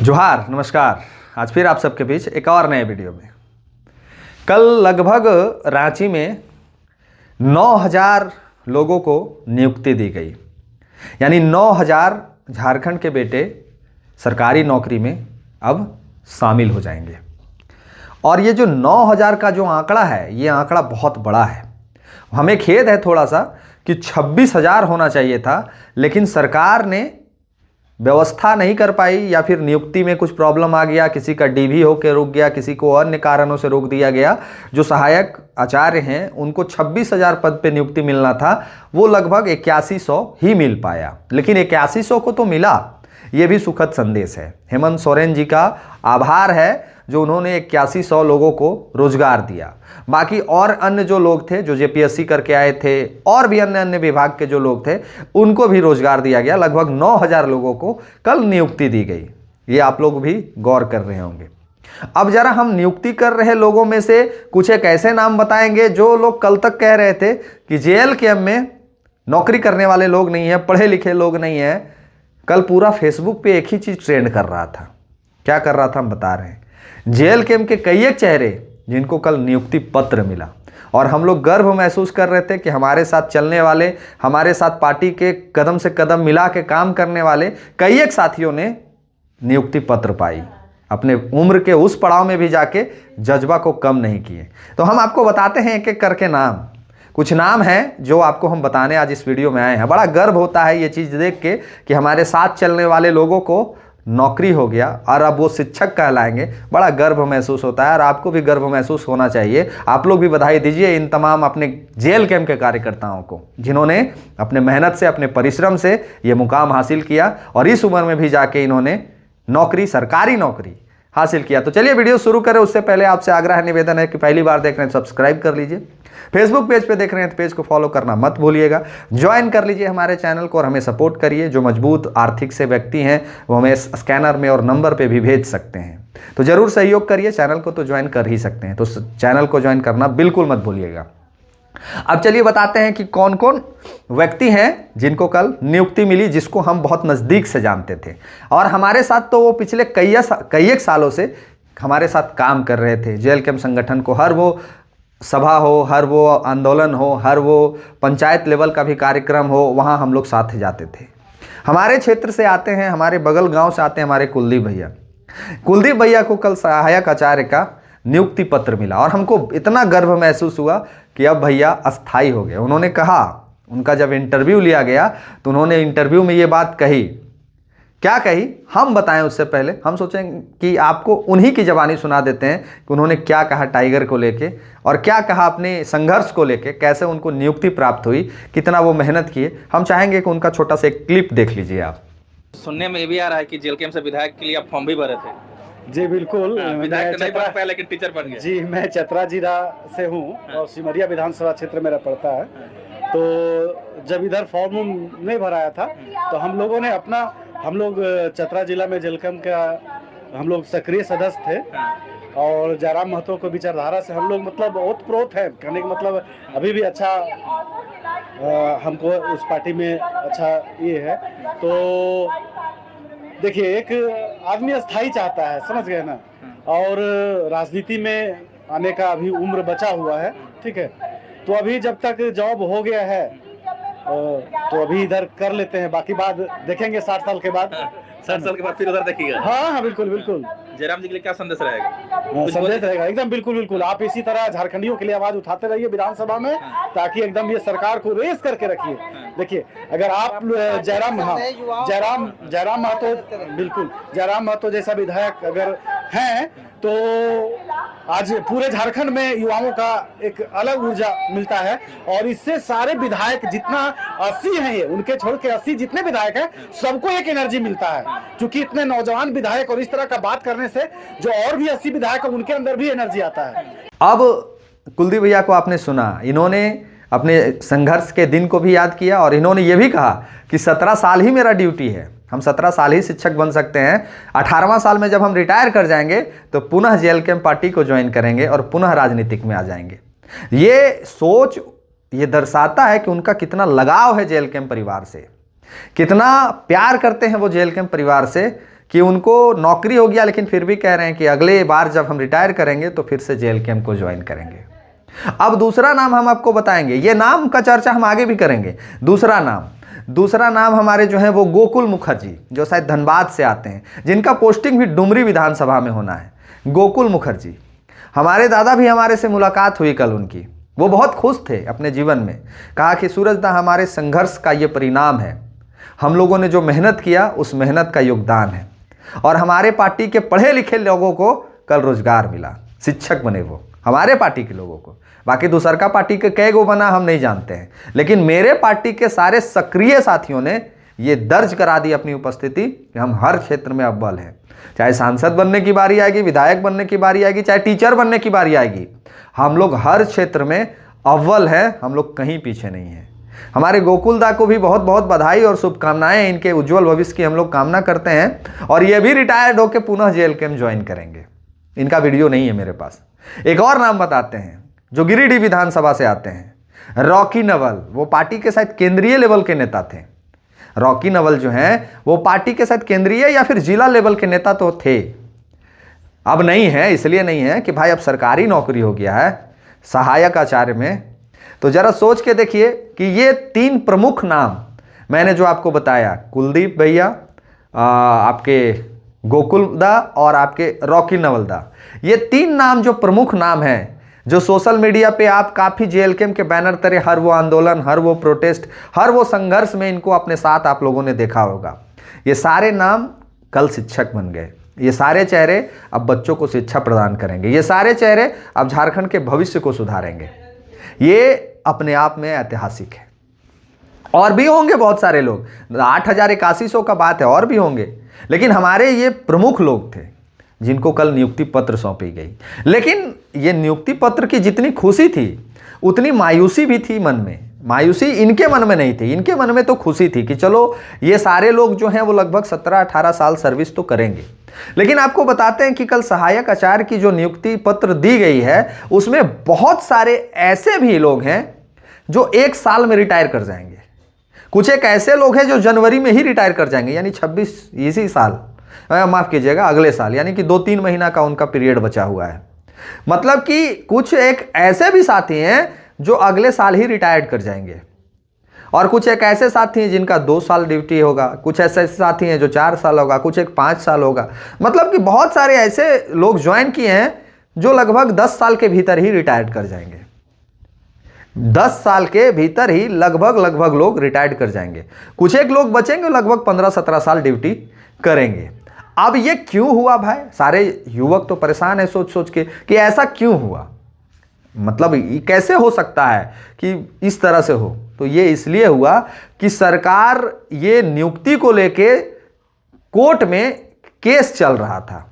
जोहार, नमस्कार। आज फिर आप सबके बीच एक और नए वीडियो में। कल लगभग रांची में 9000 लोगों को नियुक्ति दी गई, यानी 9000 झारखंड के बेटे सरकारी नौकरी में अब शामिल हो जाएंगे। और ये जो 9000 का जो आंकड़ा है, ये आंकड़ा बहुत बड़ा है। हमें खेद है थोड़ा सा कि 26,000 होना चाहिए था, लेकिन सरकार ने व्यवस्था नहीं कर पाई, या फिर नियुक्ति में कुछ प्रॉब्लम आ गया, किसी का डीवी होकर रुक गया, किसी को अन्य कारणों से रोक दिया गया। जो सहायक आचार्य हैं उनको 26,000 पद पे नियुक्ति मिलना था, वो लगभग 8100 ही मिल पाया। लेकिन 8100 को तो मिला, ये भी सुखद संदेश है। हेमंत सोरेन जी का आभार है जो उन्होंने 8100 लोगों को रोजगार दिया। बाकी और अन्य जो लोग थे, जो जेपीएससी करके आए थे, और भी अन्य अन्य विभाग के जो लोग थे, उनको भी रोजगार दिया गया। लगभग 9000 लोगों को कल नियुक्ति दी गई। ये आप लोग भी गौर कर रहे होंगे। अब जरा हम नियुक्ति कर रहे लोगों में से कुछ एक ऐसे नाम बताएंगे जो लोग कल तक कह रहे थे कि जेएलकेएम में नौकरी करने वाले लोग नहीं है, पढ़े लिखे लोग नहीं है। कल पूरा फेसबुक पे एक ही चीज ट्रेंड कर रहा था। क्या कर रहा था हम बता रहे हैं। जेएलकेएम के कई एक चेहरे जिनको कल नियुक्ति पत्र मिला, और हम लोग गर्व महसूस कर रहे थे कि हमारे साथ चलने वाले, हमारे साथ पार्टी के कदम से कदम मिला के काम करने वाले कई एक साथियों ने नियुक्ति पत्र पाई। अपने उम्र के उस पड़ाव में भी जाके जज्बा को कम नहीं किए। तो हम आपको बताते हैं एक एक करके नाम। कुछ नाम हैं जो आपको हम बताने आज इस वीडियो में आए हैं। बड़ा गर्व होता है ये चीज़ देख के कि हमारे साथ चलने वाले लोगों को नौकरी हो गया और अब वो शिक्षक कहलाएंगे। बड़ा गर्व महसूस होता है, और आपको भी गर्व महसूस होना चाहिए। आप लोग भी बधाई दीजिए इन तमाम अपने जेएलकेएम के कार्यकर्ताओं को, जिन्होंने अपने मेहनत से, अपने परिश्रम से ये मुकाम हासिल किया, और इस उम्र में भी जाके इन्होंने नौकरी, सरकारी नौकरी हासिल किया। तो चलिए वीडियो शुरू करें। उससे पहले आपसे आग्रह निवेदन है कि पहली बार देख रहे हैं सब्सक्राइब कर लीजिए। फेसबुक पेज पे देख रहे हैं तो पेज को फॉलो करना मत भूलिएगा। ज्वाइन कर लीजिए हमारे चैनल को और हमें सपोर्ट करिए। जो मजबूत आर्थिक से व्यक्ति हैं वो हमें स्कैनर में और नंबर पे भी भेज सकते हैं, तो जरूर सहयोग करिए। चैनल को तो ज्वाइन कर ही सकते हैं, तो चैनल को ज्वाइन करना बिल्कुल मत भूलिएगा। अब चलिए बताते हैं कि कौन कौन व्यक्ति हैं जिनको कल नियुक्ति मिली, जिसको हम बहुत नज़दीक से जानते थे, और हमारे साथ तो वो पिछले कई एक सालों से हमारे साथ काम कर रहे थे। जेएलकेएम संगठन को हर वो सभा हो, हर वो आंदोलन हो, हर वो पंचायत लेवल का भी कार्यक्रम हो, वहाँ हम लोग साथ जाते थे। हमारे क्षेत्र से आते हैं, हमारे बगल गांव से आते हैं हमारे कुलदीप भैया। कुलदीप भैया को कल सहायक आचार्य का नियुक्ति पत्र मिला, और हमको इतना गर्व महसूस हुआ कि अब भैया अस्थाई हो गए। उन्होंने कहा, उनका जब इंटरव्यू लिया गया तो उन्होंने इंटरव्यू में ये बात कही। क्या कही हम बताएं उससे पहले हम सोचें कि आपको उन्हीं की ज़बानी सुना देते हैं कि उन्होंने क्या कहा टाइगर को लेके, और क्या कहा अपने संघर्ष को लेके, कैसे उनको नियुक्ति प्राप्त हुई, कितना वो मेहनत किए। हम चाहेंगे कि उनका छोटा सा एक क्लिप देख लीजिए आप। सुनने में ये भी आ रहा है कि जेएलकेएम से विधायक के लिए आप फॉर्म भी भरे थे। जी बिल्कुल। विधायक तो नहीं बन पाया, लेकिन टीचर बन गए। जी, मैं चतरा जिला से हूँ और सिमरिया विधानसभा क्षेत्र मेरा पड़ता है। तो जब इधर फॉर्म नहीं भराया था तो हम लोग चतरा जिला में जेएलकेएम का हम लोग सक्रिय सदस्य थे, और जयराम महतो को विचारधारा से हम लोग मतलब ओतप्रोत है। कहने का मतलब अभी भी अच्छा हमको उस पार्टी में अच्छा ये है। तो देखिए, एक आदमी अस्थाई चाहता है, समझ गए ना, और राजनीति में आने का अभी उम्र बचा हुआ है, ठीक है। तो अभी जब तक जॉब हो गया है तो अभी इधर कर लेते हैं, बाकी बात देखेंगे 60 साल के बाद। 60 साल के बाद फिर उधर देखिएगा। हाँ, बिल्कुल बिल्कुल। जयराम जी के लिए क्या संदेश रहेगा? संदेश रहेगा एकदम बिल्कुल। आप इसी तरह झारखंडियों के लिए आवाज उठाते रहिए विधानसभा में, ताकि एकदम ये सरकार को रेस करके रखिए। देखिए, अगर आप जयराम महतो, बिल्कुल जयराम महतो जैसा विधायक अगर हैं तो आज पूरे झारखंड में युवाओं का एक अलग ऊर्जा मिलता है। और इससे सारे विधायक जितना 80 हैं, ये उनके छोड़ के 80 जितने विधायक हैं, सबको एक एनर्जी मिलता है। क्योंकि इतने नौजवान विधायक और इस तरह का बात करने से जो और भी 80 विधायक हैं उनके अंदर भी एनर्जी आता है। अब कुलदीप भैया को आपने सुना, इन्होंने अपने संघर्ष के दिन को भी याद किया, और इन्होंने ये भी कहा कि 17 साल ही मेरा ड्यूटी है, हम 17 साल ही शिक्षक बन सकते हैं। 18वां साल में जब हम रिटायर कर जाएंगे तो पुनः जेएलकेएम पार्टी को ज्वाइन करेंगे और पुनः राजनीतिक में आ जाएंगे। ये सोच ये दर्शाता है कि उनका कितना लगाव है जेएलकेएम परिवार से, कितना प्यार करते हैं वो जेएलकेएम परिवार से, कि उनको नौकरी हो गया, लेकिन फिर भी कह रहे हैं कि अगले बार जब हम रिटायर करेंगे तो फिर से जेल कैंप को ज्वाइन करेंगे। अब दूसरा नाम हम आपको बताएंगे, ये नाम का चर्चा हम आगे भी करेंगे। दूसरा नाम हमारे जो है वो गोकुल मुखर्जी, जो शायद धनबाद से आते हैं, जिनका पोस्टिंग भी डुमरी विधानसभा में होना है। गोकुल मुखर्जी, हमारे दादा भी, हमारे से मुलाकात हुई कल उनकी, वो बहुत खुश थे अपने जीवन में। कहा कि सूरज दा, हमारे संघर्ष का ये परिणाम है, हम लोगों ने जो मेहनत किया उस मेहनत का योगदान है, और हमारे पार्टी के पढ़े लिखे लोगों को कल रोजगार मिला, शिक्षक बने वो हमारे पार्टी के लोगों को। बाकी दूसर का पार्टी के कई गो बना हम नहीं जानते हैं, लेकिन मेरे पार्टी के सारे सक्रिय साथियों ने ये दर्ज करा दी अपनी उपस्थिति कि हम हर क्षेत्र में अव्वल हैं। चाहे सांसद बनने की बारी आएगी, विधायक बनने की बारी आएगी, चाहे टीचर बनने की बारी आएगी, हम लोग हर क्षेत्र में अव्वल हैं, हम लोग कहीं पीछे नहीं हैं। हमारे गोकुल दा को भी बहुत बहुत बधाई और शुभकामनाएं, इनके उज्जवल भविष्य की हम लोग कामना करते हैं, और ये भी रिटायर्ड होकर पुनः जेल कैंप ज्वाइन करेंगे। इनका वीडियो नहीं है मेरे पास। एक और नाम बताते हैं जो गिरिडीह विधानसभा से आते हैं, रॉकी नवल। वो पार्टी के शायद केंद्रीय लेवल के नेता थे। रॉकी नवल जो हैं वो पार्टी के शायद केंद्रीय या फिर जिला लेवल के नेता तो थे, अब नहीं है। इसलिए नहीं है कि भाई अब सरकारी नौकरी हो गया है सहायक आचार्य में। तो जरा सोच के देखिए कि ये 3 प्रमुख नाम मैंने जो आपको बताया, कुलदीप भैया, आपके गोकुल दा और आपके रॉकी नवल दा, ये 3 नाम जो प्रमुख नाम हैं, जो सोशल मीडिया पे आप काफ़ी जेल कैंप के बैनर तले हर वो आंदोलन, हर वो प्रोटेस्ट, हर वो संघर्ष में इनको अपने साथ आप लोगों ने देखा होगा। ये सारे नाम कल शिक्षक बन गए। ये सारे चेहरे अब बच्चों को शिक्षा प्रदान करेंगे। ये सारे चेहरे अब झारखंड के भविष्य को सुधारेंगे। ये अपने आप में ऐतिहासिक है। और भी होंगे बहुत सारे लोग, 8,8100 का बात है, और भी होंगे, लेकिन हमारे ये प्रमुख लोग थे जिनको कल नियुक्ति पत्र सौंपी गई। लेकिन ये नियुक्ति पत्र की जितनी खुशी थी उतनी मायूसी भी थी मन में। मायूसी इनके मन में नहीं थी, इनके मन में तो खुशी थी कि चलो ये सारे लोग जो हैं वो लगभग 17-18 साल सर्विस तो करेंगे। लेकिन आपको बताते हैं कि कल सहायक आचार्य की जो नियुक्ति पत्र दी गई है उसमें बहुत सारे ऐसे भी लोग हैं जो 1 साल में रिटायर कर जाएंगे। कुछ एक ऐसे लोग हैं जो जनवरी में ही रिटायर कर जाएंगे, यानी 26 इसी साल, माफ कीजिएगा अगले साल, यानी कि 2-3 महीना का उनका पीरियड बचा हुआ है। मतलब कि कुछ एक ऐसे भी साथी हैं जो अगले साल ही रिटायर्ड कर जाएंगे, और कुछ एक ऐसे साथी हैं जिनका 2 साल ड्यूटी होगा, कुछ ऐसे साथी हैं जो 4 साल होगा, कुछ एक 5 साल होगा। मतलब कि बहुत सारे ऐसे लोग ज्वाइन किए हैं जो लगभग 10 साल के भीतर ही रिटायर्ड कर जाएंगे। 10 साल के भीतर ही लगभग लोग रिटायर्ड कर जाएंगे। कुछ एक लोग बचेंगे लगभग 15-17 साल ड्यूटी करेंगे। अब ये क्यों हुआ भाई? सारे युवक तो परेशान है सोच सोच के कि ऐसा क्यों हुआ, मतलब ये कैसे हो सकता है कि इस तरह से हो। तो ये इसलिए हुआ कि सरकार ये नियुक्ति को लेके कोर्ट में केस चल रहा था।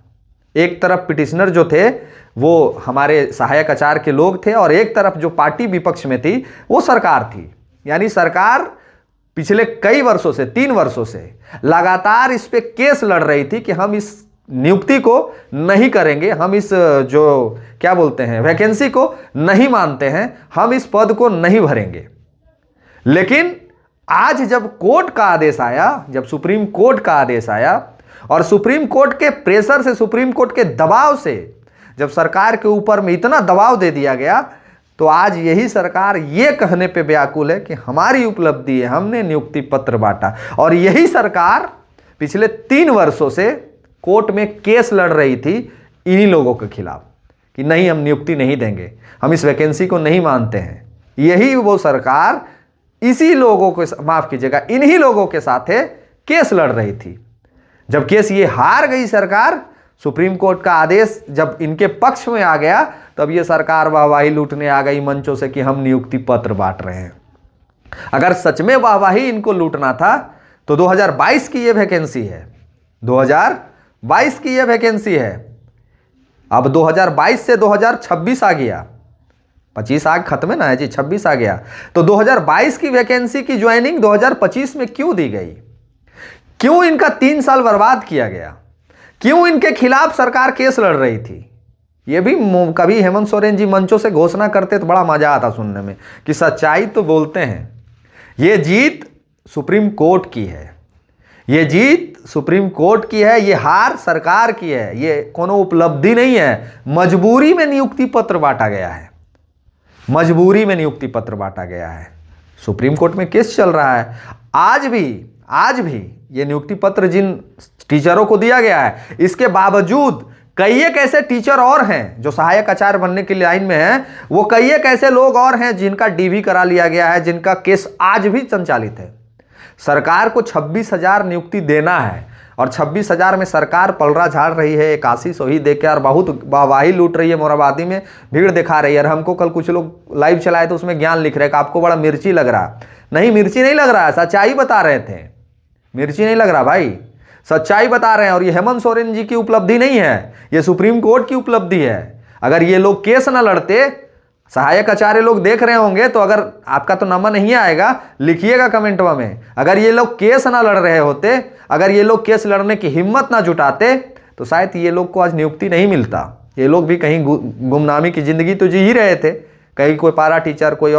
एक तरफ पिटिशनर जो थे वो हमारे सहायक आचार्य के लोग थे, और एक तरफ जो पार्टी विपक्ष में थी वो सरकार थी। यानी सरकार पिछले कई वर्षों से, 3 वर्षों से लगातार इस पे केस लड़ रही थी कि हम इस नियुक्ति को नहीं करेंगे, हम इस जो क्या बोलते हैं वैकेंसी को नहीं मानते हैं, हम इस पद को नहीं भरेंगे। लेकिन आज जब कोर्ट का आदेश आया, जब सुप्रीम कोर्ट का आदेश आया, और सुप्रीम कोर्ट के प्रेशर से, सुप्रीम कोर्ट के दबाव से जब सरकार के ऊपर में इतना दबाव दे दिया गया, तो आज यही सरकार ये कहने पे व्याकुल है कि हमारी उपलब्धि है, हमने नियुक्ति पत्र बांटा। और यही सरकार पिछले 3 वर्षों से कोर्ट में केस लड़ रही थी इन्हीं लोगों के खिलाफ कि नहीं, हम नियुक्ति नहीं देंगे, हम इस वैकेंसी को नहीं मानते हैं। यही वो सरकार इसी लोगों को, माफ कीजिएगा, इन्हीं लोगों के साथ केस लड़ रही थी। जब केस ये हार गई सरकार, सुप्रीम कोर्ट का आदेश जब इनके पक्ष में आ गया, तब ये सरकार वाहवाही लूटने आ गई मंचों से कि हम नियुक्ति पत्र बांट रहे हैं। अगर सच में वाहवाही इनको लूटना था तो 2022 की ये वैकेंसी है, 2022 की ये वैकेंसी है। अब 2022 से 2026 आ गया, 25 आग खत्म है ना जी, 26 आ गया। तो 2022 की वैकेंसी की ज्वाइनिंग 2025 में क्यों दी गई? क्यों इनका 3 साल बर्बाद किया गया? क्यों इनके खिलाफ सरकार केस लड़ रही थी? ये भी कभी हेमंत सोरेन जी मंचों से घोषणा करते तो बड़ा मजा आता सुनने में कि सच्चाई तो बोलते हैं। ये जीत सुप्रीम कोर्ट की है, ये जीत सुप्रीम कोर्ट की है, ये हार सरकार की है, ये कोनो उपलब्धि नहीं है। मजबूरी में नियुक्ति पत्र बांटा गया है, मजबूरी में नियुक्ति पत्र बांटा गया है। सुप्रीम कोर्ट में केस चल रहा है। आज भी ये नियुक्ति पत्र जिन टीचरों को दिया गया है, इसके बावजूद कई एक ऐसे टीचर और हैं जो सहायक आचार्य बनने की लाइन में हैं। वो कई एक ऐसे लोग और हैं जिनका डीवी करा लिया गया है, जिनका केस आज भी संचालित है। सरकार को 26,000 नियुक्ति देना है और 26,000 में सरकार पलड़ा झाड़ रही है, 81 ही दे के और बहुत वाहवाही लूट रही है, मोराबादी में भीड़ दिखा रही है। और हमको कल कुछ लोग लाइव चलाए तो उसमें ज्ञान लिख रहे हैं कि आपको बड़ा मिर्ची लग रहा। नहीं, मिर्ची नहीं लग रहा है, सच्चाई बता रहे थे। मिर्ची नहीं लग रहा भाई, सच्चाई बता रहे हैं। और ये हेमंत सोरेन जी की उपलब्धि नहीं है, ये सुप्रीम कोर्ट की उपलब्धि है। अगर ये लोग केस ना लड़ते, सहायक आचार्य लोग देख रहे होंगे तो अगर आपका तो नाम नहीं आएगा, लिखिएगा कमेंटवा में। अगर ये लोग केस ना लड़ रहे होते, अगर ये लोग केस लड़ने की हिम्मत ना जुटाते, तो शायद ये लोग को आज नियुक्ति नहीं मिलता। ये लोग भी कहीं गुमनामी की जिंदगी तो जी ही रहे थे, कहीं कोई पारा टीचर, कोई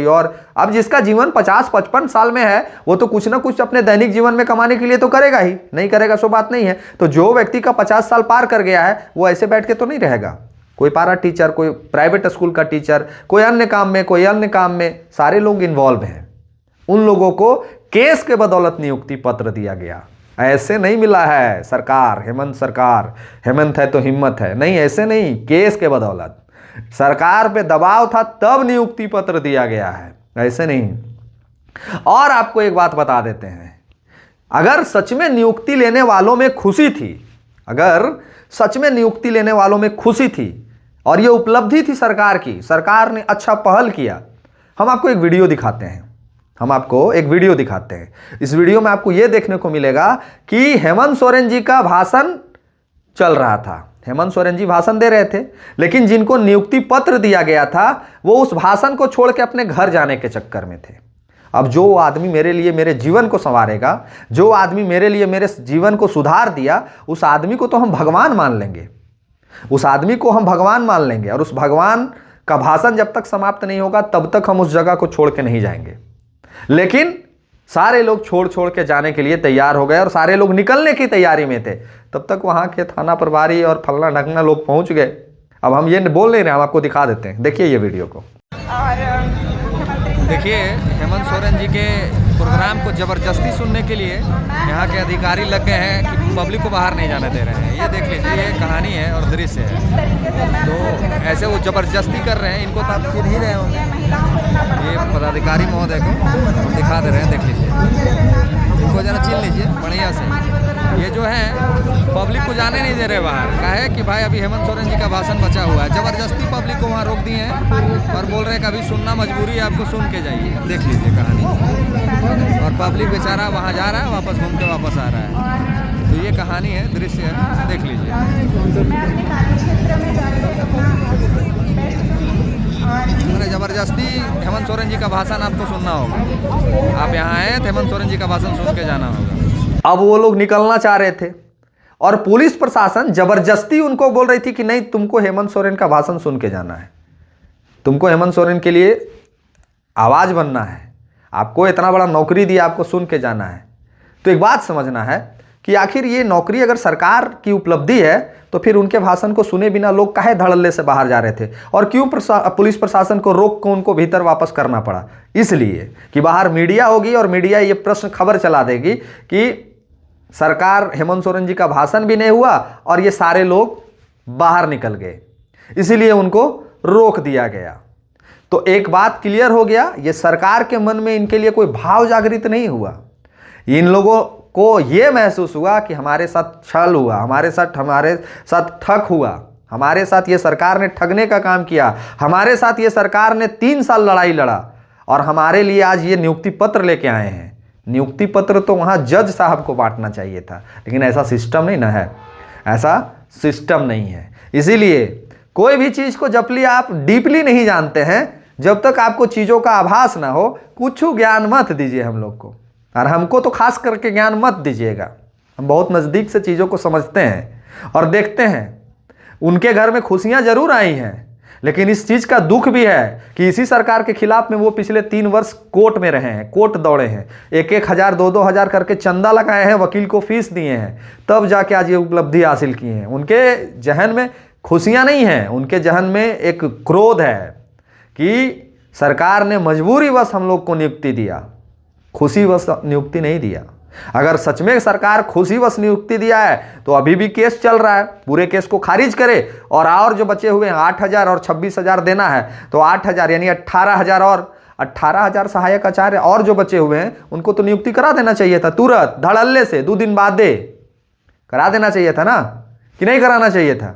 और। अब जिसका जीवन 50-55 साल में है, वो तो कुछ ना कुछ अपने दैनिक जीवन में कमाने के लिए तो करेगा ही, नहीं करेगा सो बात नहीं है। तो जो व्यक्ति का 50 साल पार कर गया है, वो ऐसे बैठ के तो नहीं रहेगा। कोई पारा टीचर, कोई प्राइवेट स्कूल का टीचर, कोई अन्य काम में सारे लोग इन्वॉल्व हैं। उन लोगों को केस के बदौलत नियुक्ति पत्र दिया गया, ऐसे नहीं मिला है। सरकार, हेमंत है तो हिम्मत है, नहीं, ऐसे नहीं, केस के बदौलत सरकार पे दबाव था तब नियुक्ति पत्र दिया गया है, ऐसे नहीं। और आपको एक बात बता देते हैं, अगर सच में नियुक्ति लेने वालों में खुशी थी, अगर सच में नियुक्ति लेने वालों में खुशी थी और ये उपलब्धि थी सरकार की, सरकार ने अच्छा पहल किया, हम आपको एक वीडियो दिखाते हैं। इस वीडियो में आपको यह देखने को मिलेगा कि हेमंत सोरेन जी का भाषण चल रहा था। हेमंत सोरेन जी भाषण दे रहे थे, लेकिन जिनको नियुक्ति पत्र दिया गया था वो उस भाषण को छोड़ के अपने घर जाने के चक्कर में थे। अब जो आदमी मेरे लिए मेरे जीवन को संवारेगा, जो आदमी मेरे लिए मेरे जीवन को सुधार दिया, उस आदमी को तो हम भगवान मान लेंगे, और उस भगवान का भाषण जब तक समाप्त नहीं होगा तब तक हम उस जगह को छोड़ के नहीं जाएंगे। लेकिन सारे लोग छोड़ के जाने के लिए तैयार हो गए और सारे लोग निकलने की तैयारी में थे। तब तक वहां के थाना प्रभारी और फलना ढकना लोग पहुंच गए। अब हम ये बोल नहीं रहे, हम आपको दिखा देते हैं, देखिए ये वीडियो को। देखिए, हेमंत सोरेन जी के प्रोग्राम को जबरदस्ती सुनने के लिए यहाँ के अधिकारी लग गए हैं कि पब्लिक को बाहर नहीं जाने दे रहे हैं। ये देख लीजिए, ये कहानी है और दृश्य है। तो ऐसे वो जबरदस्ती कर रहे हैं, इनको तो आप चिन्ह ही रहे होंगे, ये पदाधिकारी महोदय को दिखा दे रहे हैं, देख लीजिए, इनको जरा चिन्ह लीजिए बढ़िया से। ये जो है पब्लिक को जाने नहीं दे रहे बाहर, कहा है कि भाई अभी हेमंत सोरेन जी का भाषण बचा हुआ है। जबरदस्ती पब्लिक को वहाँ रोक दिए हैं और बोल रहे हैं कि अभी सुनना मजबूरी है, आपको सुन के जाइए। देख लीजिए कहानी, और पब्लिक बेचारा वहाँ जा रहा है, वापस घूम के वापस आ रहा है। तो ये कहानी है, दृश्य है, देख लीजिए। जबरदस्ती हेमंत सोरेन जी का भाषण आपको सुनना होगा, आप यहाँ आए तो हेमंत सोरेन जी का भाषण सुन के जाना होगा। अब वो लोग निकलना चाह रहे थे और पुलिस प्रशासन जबरदस्ती उनको बोल रही थी कि नहीं, तुमको हेमंत सोरेन का भाषण सुन के जाना है, तुमको हेमंत सोरेन के लिए आवाज बनना है, आपको इतना बड़ा नौकरी दिया, आपको सुन के जाना है। तो एक बात समझना है कि आखिर ये नौकरी अगर सरकार की उपलब्धि है तो फिर उनके भाषण को सुने बिना लोग काहे धड़ल्ले से बाहर जा रहे थे, और क्यों पुलिस प्रशासन को रोक को उनको भीतर वापस करना पड़ा? इसलिए कि बाहर मीडिया होगी और मीडिया ये प्रश्न खबर चला देगी कि सरकार, हेमंत सोरेन जी का भाषण भी नहीं हुआ और ये सारे लोग बाहर निकल गए, इसीलिए उनको रोक दिया गया। तो एक बात क्लियर हो गया, ये सरकार के मन में इनके लिए कोई भाव जागृत नहीं हुआ। इन लोगों को ये महसूस हुआ कि हमारे साथ छल हुआ, हमारे साथ ठग हुआ, हमारे साथ ये सरकार ने ठगने का काम किया, हमारे साथ ये सरकार ने 3 साल लड़ाई लड़ा और हमारे लिए आज ये नियुक्ति पत्र लेके आए हैं। नियुक्ति पत्र तो वहाँ जज साहब को बांटना चाहिए था, लेकिन ऐसा सिस्टम नहीं ना है, ऐसा सिस्टम नहीं है। इसीलिए कोई भी चीज़ को जब तक आप डीपली नहीं जानते हैं, जब तक आपको चीज़ों का आभास ना हो, कुछ ज्ञान मत दीजिए हम लोग को, और हमको तो खास करके ज्ञान मत दीजिएगा। हम बहुत नज़दीक से चीज़ों को समझते हैं और देखते हैं। उनके घर में खुशियाँ जरूर आई हैं, लेकिन इस चीज़ का दुख भी है कि इसी सरकार के खिलाफ में वो पिछले 3 वर्ष कोर्ट में रहे हैं, कोर्ट दौड़े हैं, 1-1 हज़ार 2-2 हज़ार करके चंदा लगाए हैं, वकील को फीस दिए हैं, तब जाके आज ये उपलब्धि हासिल की हैं। उनके जहन में खुशियाँ नहीं हैं, उनके जहन में एक क्रोध है कि सरकार ने मजबूरीवश हम लोग को नियुक्ति दिया, खुशीवश नियुक्ति नहीं दिया। अगर सच में सरकार खुशीवश नियुक्ति दिया है तो अभी भी केस चल रहा है, पूरे केस को खारिज करे और जो बचे हुए हैं 8,000 और 26,000 देना है तो 8,000 यानी 18,000 और 18,000 सहायक आचार्य और जो बचे हुए हैं उनको तो नियुक्ति करा देना चाहिए था, तुरंत धड़ल्ले से 2 दिन बाद दे करा देना चाहिए था ना, कि नहीं कराना चाहिए था।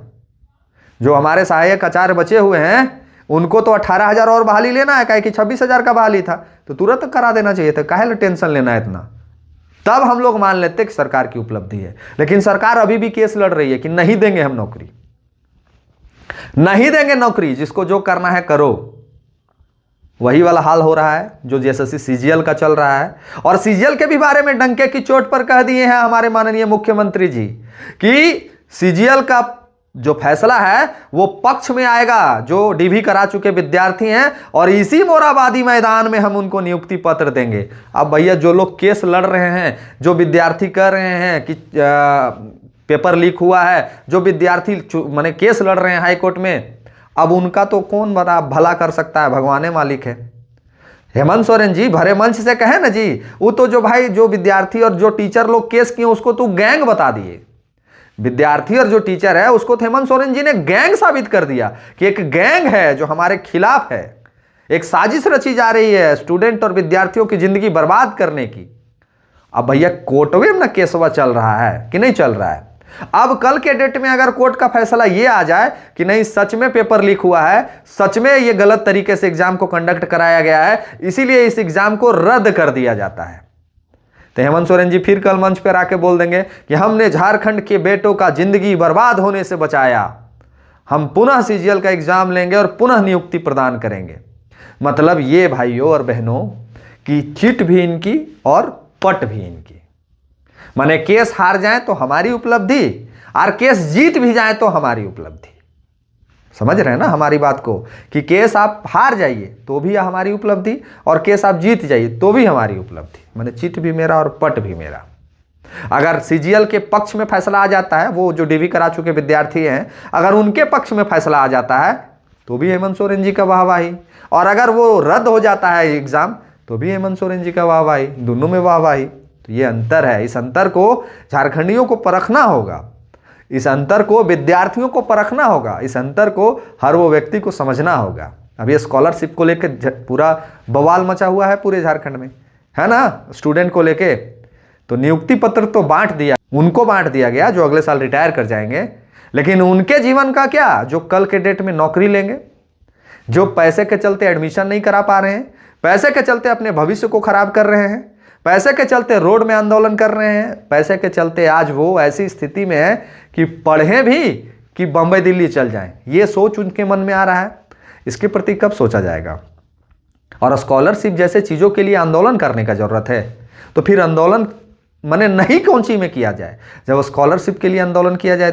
जो हमारे सहायक आचार्य बचे हुए हैं उनको तो 18,000 और बहाली लेना है, काहे कि 26,000 का बहाली था, तो तुरंत करा देना चाहिए था, काहे टेंशन लेना है इतना। तब हम लोग मान लेते कि सरकार की उपलब्धि है। लेकिन सरकार अभी भी केस लड़ रही है कि नहीं देंगे हम नौकरी, नहीं देंगे नौकरी, जिसको जो करना है करो। वही वाला हाल हो रहा है जो जेएसएससी सीजीएल का चल रहा है। और सीजीएल के भी बारे में डंके की चोट पर कह दिए हैं हमारे माननीय मुख्यमंत्री जी कि सीजीएल का जो फैसला है वो पक्ष में आएगा जो डीवी करा चुके विद्यार्थी हैं, और इसी मोराबादी मैदान में हम उनको नियुक्ति पत्र देंगे। अब भैया जो लोग केस लड़ रहे हैं, जो विद्यार्थी कह रहे हैं कि पेपर लीक हुआ है, जो विद्यार्थी माने केस लड़ रहे हैं हाई कोर्ट में, अब उनका तो कौन बड़ा भला कर सकता है, भगवान मालिक है। हेमंत सोरेन जी भरे मंच से कहे ना जी, वो तो जो भाई जो विद्यार्थी और जो टीचर लोग केस किए उसको तो गैंग बता दिए। विद्यार्थी और जो टीचर है उसको हेमंत सोरेन जी ने गैंग साबित कर दिया कि एक गैंग है जो हमारे खिलाफ है, एक साजिश रची जा रही है स्टूडेंट और विद्यार्थियों की जिंदगी बर्बाद करने की। अब भैया कोर्ट में ना केसवा चल रहा है कि नहीं चल रहा है। अब कल के डेट में अगर कोर्ट का फैसला ये आ जाए कि नहीं सच में पेपर लीक हुआ है, सच में ये गलत तरीके से एग्जाम को कंडक्ट कराया गया है, इसीलिए इस एग्जाम को रद्द कर दिया जाता है, तो हेमंत सोरेन जी फिर कल मंच पर आके बोल देंगे कि हमने झारखंड के बेटों का जिंदगी बर्बाद होने से बचाया, हम पुनः सीजीएल का एग्जाम लेंगे और पुनः नियुक्ति प्रदान करेंगे। मतलब ये भाइयों और बहनों कि चिट भी इनकी और पट भी इनकी। माने केस हार जाए तो हमारी उपलब्धि और केस जीत भी जाए तो हमारी उपलब्धि। समझ रहे हैं ना हमारी बात को कि केस आप हार जाइए तो भी हमारी उपलब्धि और केस आप जीत जाइए तो भी हमारी उपलब्धि। माने चिट भी मेरा और पट भी मेरा। अगर सीजीएल के पक्ष में फैसला आ जाता है, वो जो डीवी करा चुके विद्यार्थी हैं, अगर उनके पक्ष में फैसला आ जाता है तो भी हेमंत सोरेन जी का वाहवाही, और अगर वो रद्द हो जाता है एग्जाम तो भी हेमंत सोरेन जी का वाहवाही, दोनों में वाहवाही। तो ये अंतर है। इस अंतर को झारखंडियों को परखना होगा, इस अंतर को विद्यार्थियों को परखना होगा, इस अंतर को हर वो व्यक्ति को समझना होगा। अब ये स्कॉलरशिप को लेकर पूरा बवाल मचा हुआ है पूरे झारखंड में, है ना, स्टूडेंट को लेके। तो नियुक्ति पत्र तो बांट दिया, उनको बांट दिया गया जो अगले साल रिटायर कर जाएंगे, लेकिन उनके जीवन का क्या, जो कल के डेट में नौकरी लेंगे, जो पैसे के चलते एडमिशन नहीं करा पा रहे हैं, पैसे के चलते अपने भविष्य को खराब कर रहे हैं, पैसे के चलते रोड में आंदोलन कर रहे हैं, पैसे के चलते आज वो ऐसी स्थिति में है कि पढ़ें भी कि बम्बई दिल्ली चल जाएं, ये सोच उनके मन में आ रहा है। इसके प्रति कब सोचा जाएगा। और स्कॉलरशिप जैसे चीज़ों के लिए आंदोलन करने का ज़रूरत है, तो फिर आंदोलन माने नहीं कौन-सी में किया जाए, जब स्कॉलरशिप के लिए आंदोलन किया जाए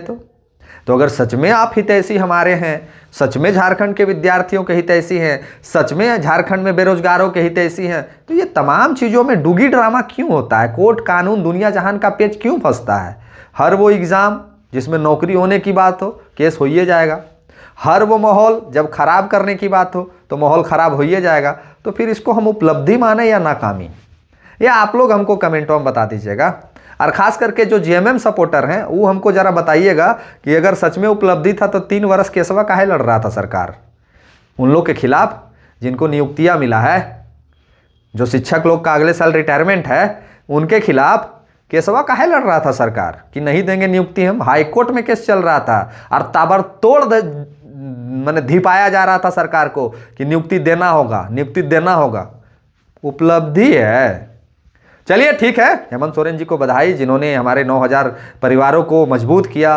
तो अगर सच में आप हितैषी हमारे हैं, सच में झारखंड के विद्यार्थियों के हितैषी हैं, सच में झारखंड में बेरोजगारों के हितैषी हैं, तो ये तमाम चीज़ों में डुगी ड्रामा क्यों होता है, कोर्ट कानून दुनिया जहान का पेच क्यों फंसता है। हर वो एग्ज़ाम जिसमें नौकरी होने की बात हो केस हो ही जाएगा, हर वो माहौल जब खराब करने की बात हो तो माहौल ख़राब हो ही जाएगा। तो फिर इसको हम उपलब्धि माने या नाकामी, या आप लोग हमको कमेंटों में बता दीजिएगा। और ख़ास करके जो जीएमएम सपोर्टर हैं वो हमको ज़रा बताइएगा कि अगर सच में उपलब्धि था तो 3 वर्ष केसवा काहे लड़ रहा था सरकार उन लोग के खिलाफ जिनको नियुक्तियाँ मिला है, जो शिक्षक लोग का अगले साल रिटायरमेंट है उनके खिलाफ केसवा काहे लड़ रहा था सरकार कि नहीं देंगे नियुक्ति हम। हाई कोर्ट में केस चल रहा था और ताबड़तोड़ मैंने धिपाया जा रहा था सरकार को कि नियुक्ति देना होगा, नियुक्ति देना होगा। उपलब्धि है। चलिए ठीक है, हेमंत सोरेन जी को बधाई जिन्होंने हमारे 9,000 परिवारों को मजबूत किया,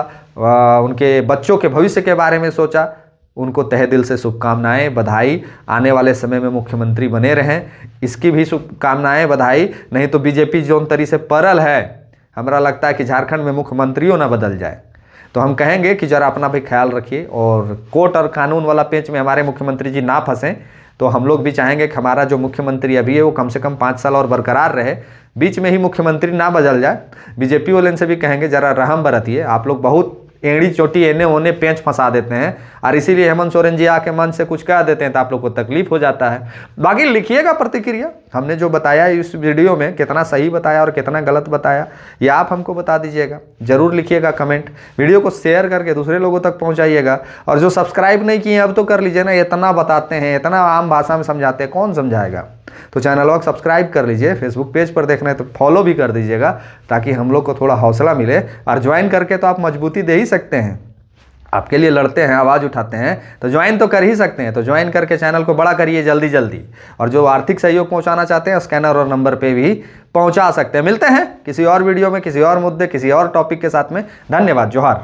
उनके बच्चों के भविष्य के बारे में सोचा, उनको तहे दिल से शुभकामनाएं, बधाई। आने वाले समय में मुख्यमंत्री बने रहें इसकी भी शुभकामनाएं, बधाई। नहीं तो बीजेपी जोन तरी से परल है, हमरा लगता है कि झारखंड में मुख्यमंत्रियों ना बदल जाए। तो हम कहेंगे कि ज़रा अपना भी ख्याल रखिए और कोर्ट और कानून वाला पेंच में हमारे मुख्यमंत्री जी ना फंसें। तो हम लोग भी चाहेंगे कि हमारा जो मुख्यमंत्री अभी है वो कम से कम 5 साल और बरकरार रहे, बीच में ही मुख्यमंत्री ना बदल जाए। बीजेपी वाले से भी कहेंगे ज़रा रहम बरतिए, आप लोग बहुत एड़ी चोटी एने ओने पेंच फंसा देते हैं और इसीलिए हेमंत सोरेन जी आके मन से कुछ कह देते हैं तो आप लोग को तकलीफ हो जाता है। बाकी लिखिएगा प्रतिक्रिया, हमने जो बताया इस वीडियो में कितना सही बताया और कितना गलत बताया ये आप हमको बता दीजिएगा, ज़रूर लिखिएगा कमेंट। वीडियो को शेयर करके दूसरे लोगों तक पहुँचाइएगा और जो सब्सक्राइब नहीं किए अब तो कर लीजिए ना, इतना बताते हैं, इतना आम भाषा में समझाते हैं, कौन समझाएगा। तो चैनल को सब्सक्राइब कर लीजिए, फेसबुक पेज पर देखना है तो फॉलो भी कर दीजिएगा ताकि हम लोग को थोड़ा हौसला मिले। और ज्वाइन करके तो आप मजबूती दे ही सकते हैं, आपके लिए लड़ते हैं, आवाज़ उठाते हैं, तो ज्वाइन तो कर ही सकते हैं। तो ज्वाइन करके चैनल को बड़ा करिए जल्दी जल्दी। और जो आर्थिक सहयोग पहुंचाना चाहते हैं स्कैनर और नंबर पे भी पहुंचा सकते हैं। मिलते हैं किसी और वीडियो में, किसी और मुद्दे, किसी और टॉपिक के साथ में। धन्यवाद, जोहार।